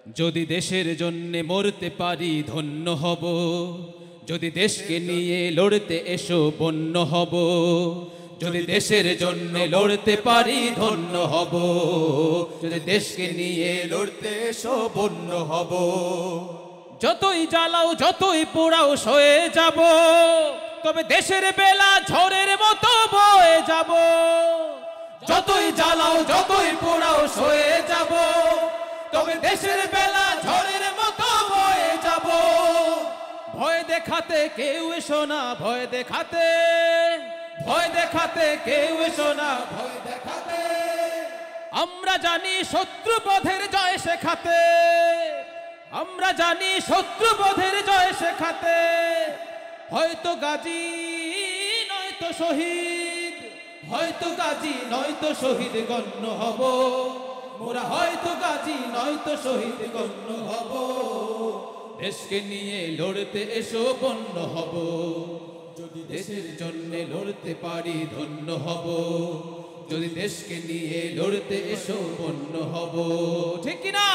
যদি দেশের জন্যে মরতে পারি ধন্য হব, যদি দেশকে নিয়ে লড়তে এসো বন্য হব, যদি দেশের জন্য লড়তে পারি ধন্য হব, যদি দেশকে নিয়ে লড়তে এসো বন্য হব। যতই জ্বালাও যতই পোড়াও সয়ে যাব, তবে দেশের বেলা ঝড়ের মতো বয়ে যাব। যতই জ্বালাও যতই পোড়াও সয়ে যাব, তবে দেশের বেলা ঝড়ের মতো বয়ে যাব। ভয় দেখাতে কেউ এসো না, ভয় দেখাতে, ভয় দেখাতে কেউ এসো না, ভয় দেখাতে। আমরা জানি শত্রুবোধের জয় শেখাতে, আমরা জানি শত্রুবোধের জয় শেখাতে। হয়তো গাজী নয়তো শহীদ, হয়তো গাজী নয়তো শহীদ গণ্য হব মোরা, হয়তো গাজী নয়তো শহীদ গণ্য হব। দেশকে নিয়ে লড়তে এসো বন্য হব, যদি দেশের জন্য লড়তে পারি ধন্য হব, যদি দেশকে নিয়ে লড়তে এসো বন্য হব। ঠিক কিনা?